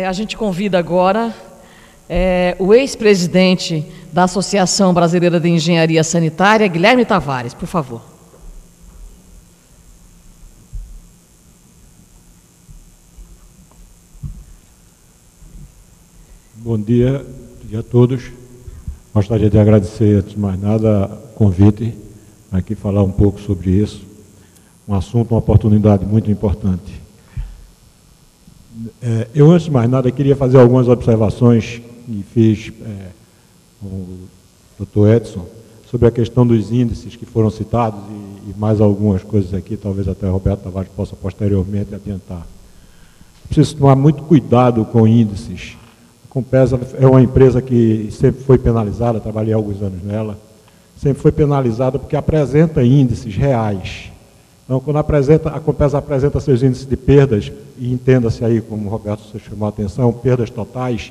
A gente convida agora o ex-presidente da Associação Brasileira de Engenharia Sanitária, Guilherme Tavares, por favor. Bom dia a todos. Gostaria de agradecer, antes de mais nada, o convite para aqui falar um pouco sobre isso. Um assunto, uma oportunidade muito importante. Eu, antes de mais nada, queria fazer algumas observações que fiz com o Dr. Edson sobre a questão dos índices que foram citados e mais algumas coisas aqui, talvez até o Roberto Tavares possa posteriormente adiantar. Preciso tomar muito cuidado com índices. A Compesa é uma empresa que sempre foi penalizada, trabalhei alguns anos nela, sempre foi penalizada porque apresenta índices reais. Então, quando a Compesa apresenta seus índices de perdas, e entenda-se aí, como o Roberto chamou a atenção, perdas totais,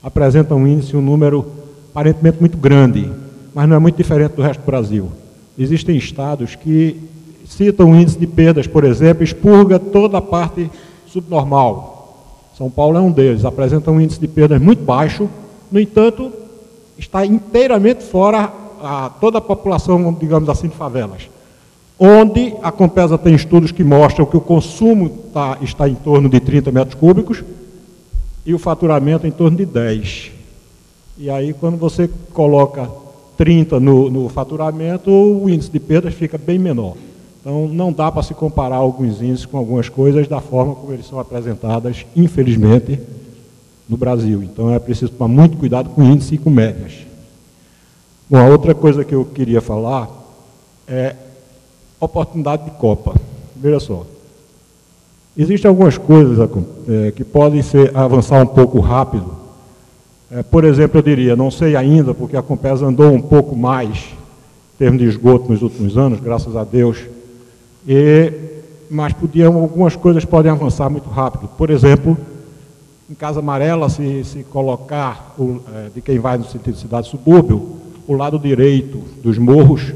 apresenta um índice, um número aparentemente muito grande, mas não é muito diferente do resto do Brasil. Existem estados que citam o índice de perdas, por exemplo, expurga toda a parte subnormal. São Paulo é um deles, apresenta um índice de perdas muito baixo, no entanto, está inteiramente fora toda a população, digamos assim, de favelas. Onde a Compesa tem estudos que mostram que o consumo está em torno de 30 metros cúbicos e o faturamento em torno de 10. E aí, quando você coloca 30 no faturamento, o índice de perdas fica bem menor. Então, não dá para se comparar alguns índices com algumas coisas da forma como eles são apresentadas, infelizmente, no Brasil. Então, é preciso tomar muito cuidado com índice e com médias. Bom, a outra coisa que eu queria falar é oportunidade de Copa. Veja só. Existem algumas coisas que podem avançar um pouco rápido. Por exemplo, eu diria, não sei ainda, porque a Compesa andou um pouco mais em termos de esgoto nos últimos anos, graças a Deus, mas algumas coisas podem avançar muito rápido. Por exemplo, em Casa Amarela, se colocar, de quem vai no sentido cidade-subúrbio, o lado direito dos morros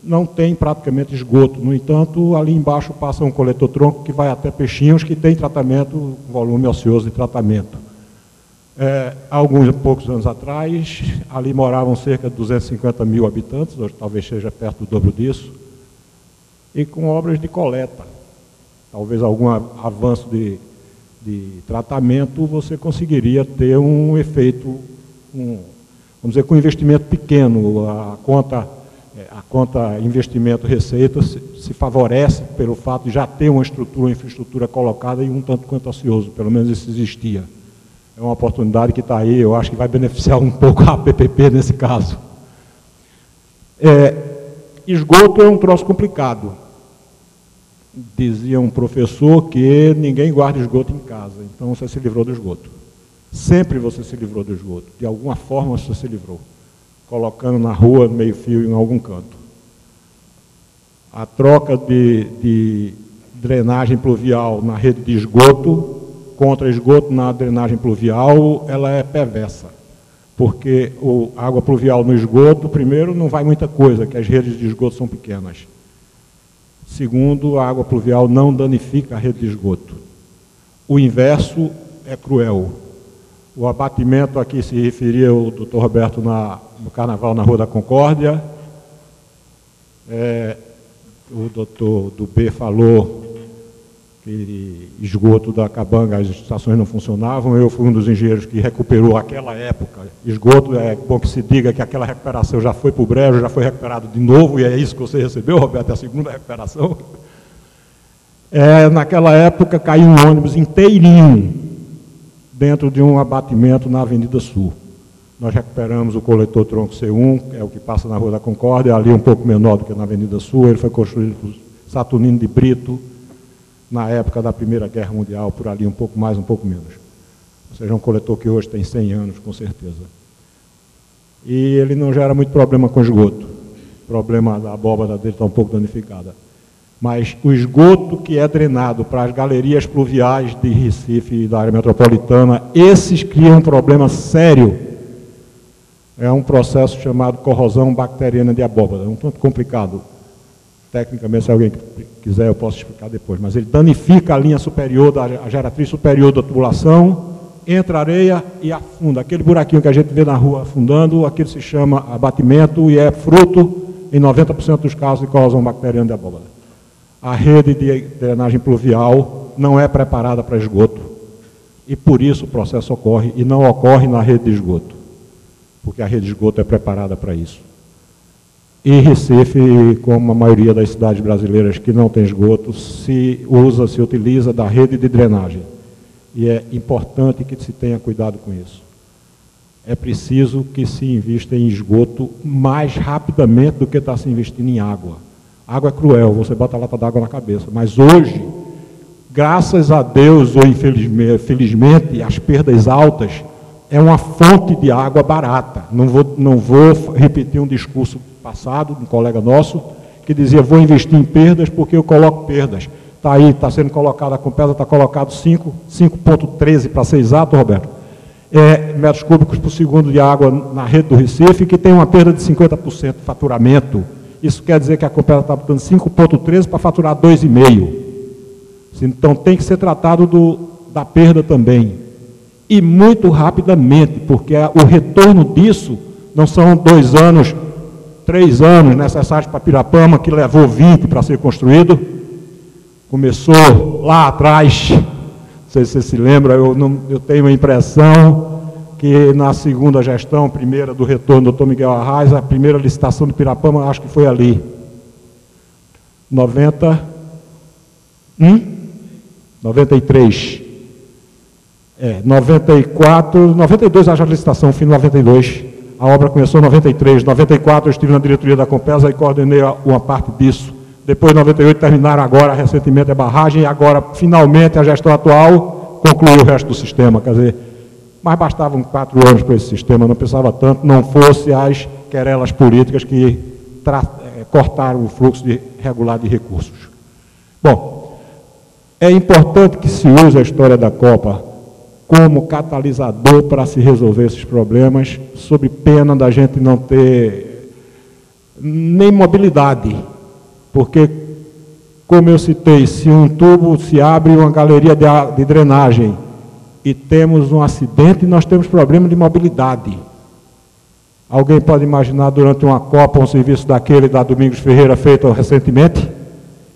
não tem praticamente esgoto. No entanto, ali embaixo passa um coletor-tronco que vai até Peixinhos, que tem tratamento, volume ocioso de tratamento. Alguns poucos anos atrás, ali moravam cerca de 250 mil habitantes, hoje talvez seja perto do dobro disso, e com obras de coleta. Talvez algum avanço de tratamento, você conseguiria ter um efeito, vamos dizer, com investimento pequeno. A conta investimento-receita se favorece pelo fato de já ter uma infraestrutura colocada e um tanto quanto ocioso, pelo menos isso existia. É uma oportunidade que está aí, eu acho que vai beneficiar um pouco a APPP nesse caso. Esgoto é um troço complicado. Dizia um professor que ninguém guarda esgoto em casa, então você se livrou do esgoto. Sempre você se livrou do esgoto, de alguma forma você se livrou, colocando na rua, no meio-fio, em algum canto. A troca de drenagem pluvial na rede de esgoto contra esgoto na drenagem pluvial, ela é perversa, porque a água pluvial no esgoto, primeiro, não vai muita coisa, que as redes de esgoto são pequenas. Segundo, a água pluvial não danifica a rede de esgoto. O inverso é cruel. O abatimento a que se referia o doutor Roberto no Carnaval na Rua da Concórdia, o doutor Dubê falou que esgoto da Cabanga, as estações não funcionavam. Eu fui um dos engenheiros que recuperou aquela época. Esgoto, é bom que se diga que aquela recuperação já foi para o brejo, já foi recuperado de novo, e é isso que você recebeu, Roberto, é a segunda recuperação. Naquela época caiu um ônibus inteirinho dentro de um abatimento na Avenida Sul. Nós recuperamos o coletor tronco C1, que é o que passa na Rua da Concórdia, ali um pouco menor do que na Avenida Sul. Ele foi construído por Saturnino de Brito, na época da Primeira Guerra Mundial, por ali, um pouco mais, um pouco menos. Ou seja, um coletor que hoje tem 100 anos, com certeza. E ele não gera muito problema com esgoto. O problema da abóbada dele está um pouco danificada. Mas o esgoto que é drenado para as galerias pluviais de Recife e da área metropolitana, esses criam um problema sério. É um processo chamado corrosão bacteriana de abóbada. É um tanto complicado. Tecnicamente, se alguém quiser, eu posso explicar depois. Mas ele danifica a linha superior, a geratriz superior da tubulação entra areia e afunda. Aquele buraquinho que a gente vê na rua afundando, aquilo se chama abatimento e é fruto, em 90% dos casos, de corrosão bacteriana de abóbora. A rede de drenagem pluvial não é preparada para esgoto e por isso o processo ocorre e não ocorre na rede de esgoto, porque a rede de esgoto é preparada para isso. E Recife, como a maioria das cidades brasileiras que não tem esgoto, se utiliza da rede de drenagem. E é importante que se tenha cuidado com isso. É preciso que se invista em esgoto mais rapidamente do que está se investindo em água. Água é cruel, você bota a lata d'água na cabeça. Mas hoje, graças a Deus ou infelizmente, as perdas altas é uma fonte de água barata. Não vou repetir um discurso passado, de um colega nosso, que dizia, vou investir em perdas porque eu coloco perdas. Está aí, está sendo colocado, a Compesa está colocado 5,13 para ser exato, Roberto, metros cúbicos por segundo de água na rede do Recife, que tem uma perda de 50% de faturamento. Isso quer dizer que a Compesa está botando 5,13 para faturar 2,5. Então tem que ser tratado da perda também. E muito rapidamente, porque o retorno disso não são 2 anos, 3 anos necessários para Pirapama, que levou 20 para ser construído. Começou lá atrás, não sei se você se lembra, eu tenho a impressão que na segunda gestão, primeira do retorno do Dr. Miguel Arraes, a primeira licitação de Pirapama, acho que foi ali. 93. 94, 92, acho a licitação, fim de 92. A obra começou em 93. 94 eu estive na diretoria da Compesa e coordenei uma parte disso. Depois, em 98, terminaram agora, recentemente, a barragem, e agora, finalmente, a gestão atual concluiu o resto do sistema. Quer dizer, mas bastavam 4 anos para esse sistema, não precisava tanto, não fosse as querelas políticas que cortaram o fluxo regular de recursos. Bom, é importante que se use a história da Copa como catalisador para se resolver esses problemas, sob pena da gente não ter nem mobilidade. Porque, como eu citei, se um tubo se abre uma galeria de drenagem e temos um acidente, nós temos problema de mobilidade. Alguém pode imaginar durante uma Copa um serviço daquele da Domingos Ferreira feito recentemente,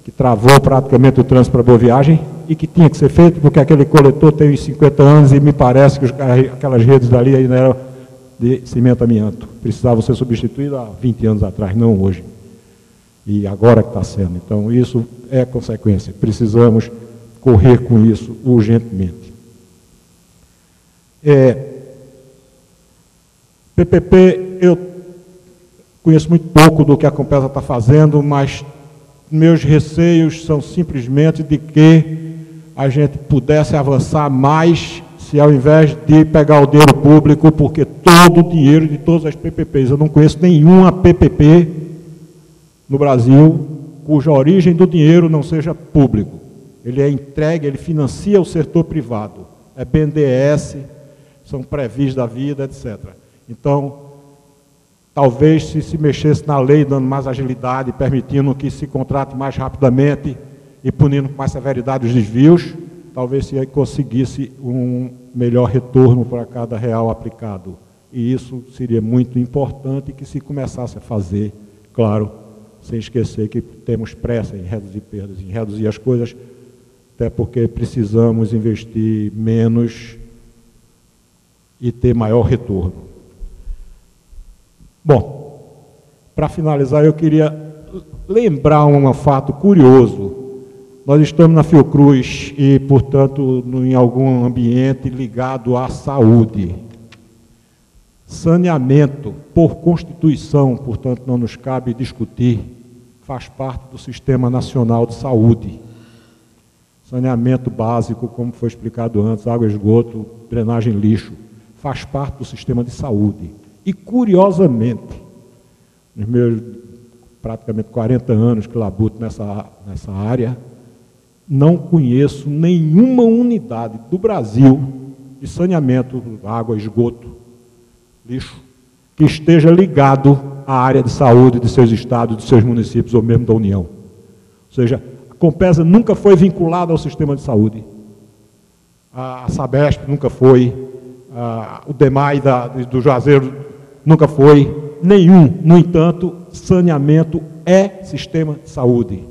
que travou praticamente o trânsito para Boa Viagem e que tinha que ser feito porque aquele coletor tem uns 50 anos e me parece que aquelas redes dali ainda eram de cimento amianto. Precisavam ser substituídas há 20 anos atrás, não hoje. E agora que está sendo. Então, isso é consequência. Precisamos correr com isso urgentemente. PPP, eu conheço muito pouco do que a Compesa está fazendo, mas meus receios são simplesmente de que a gente pudesse avançar mais se ao invés de pegar o dinheiro público, porque todo o dinheiro de todas as PPPs, eu não conheço nenhuma PPP no Brasil, cuja origem do dinheiro não seja público. Ele é entregue, ele financia o setor privado. É BNDES, são Previs da vida, etc. Então, talvez se mexesse na lei, dando mais agilidade, permitindo que se contrate mais rapidamente e punindo com mais severidade os desvios, talvez se conseguisse um melhor retorno para cada real aplicado. E isso seria muito importante que se começasse a fazer, claro, sem esquecer que temos pressa em reduzir perdas, em reduzir as coisas, até porque precisamos investir menos e ter maior retorno. Bom, para finalizar, eu queria lembrar um fato curioso. Nós estamos na Fiocruz e, portanto, em algum ambiente ligado à saúde. Saneamento, por Constituição, portanto, não nos cabe discutir, faz parte do Sistema Nacional de Saúde. Saneamento básico, como foi explicado antes, água, esgoto, drenagem, lixo, faz parte do sistema de saúde. E, curiosamente, nos meus praticamente 40 anos que labuto nessa área, não conheço nenhuma unidade do Brasil de saneamento, água, esgoto, lixo, que esteja ligado à área de saúde de seus estados, de seus municípios ou mesmo da União. Ou seja, a Compesa nunca foi vinculada ao sistema de saúde. a Sabesp nunca foi, o DEMAI do Juazeiro nunca foi, nenhum. No entanto, saneamento é sistema de saúde.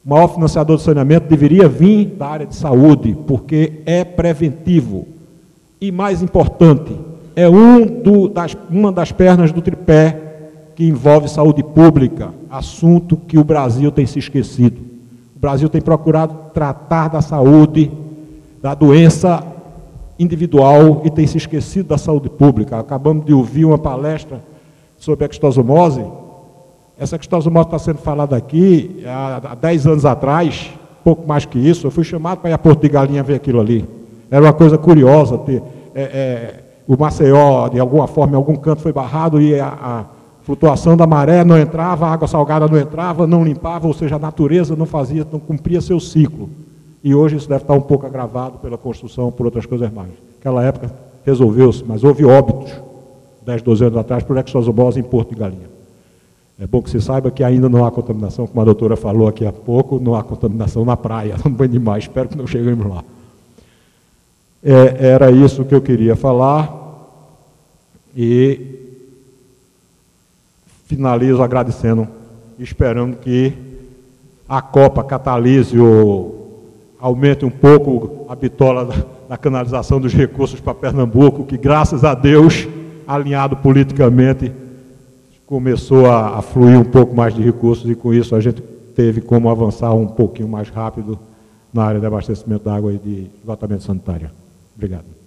O maior financiador de saneamento deveria vir da área de saúde, porque é preventivo. E mais importante, é uma das pernas do tripé que envolve saúde pública, assunto que o Brasil tem se esquecido. O Brasil tem procurado tratar da saúde, da doença individual e tem se esquecido da saúde pública. Acabamos de ouvir uma palestra sobre a extosomose. Essa extosomose está sendo falada aqui há 10 anos atrás, pouco mais que isso. Eu fui chamado para ir a Porto de Galinha ver aquilo ali. Era uma coisa curiosa ter... o Maceió, de alguma forma, em algum canto foi barrado e a flutuação da maré não entrava, a água salgada não entrava, não limpava, ou seja, a natureza não cumpria seu ciclo. E hoje isso deve estar um pouco agravado pela construção, por outras coisas mais. Naquela época resolveu-se, mas houve óbitos, 10, 12 anos atrás, por extosomose em Porto de Galinha. É bom que se saiba que ainda não há contaminação, como a doutora falou aqui há pouco, não há contaminação na praia, no banho de mar, espero que não cheguemos lá. Era isso que eu queria falar e finalizo agradecendo, esperando que a Copa catalise ou aumente um pouco a bitola da canalização dos recursos para Pernambuco, que graças a Deus, alinhado politicamente, começou a fluir um pouco mais de recursos e com isso a gente teve como avançar um pouquinho mais rápido na área de abastecimento da água e de esgotamento sanitário. Obrigado.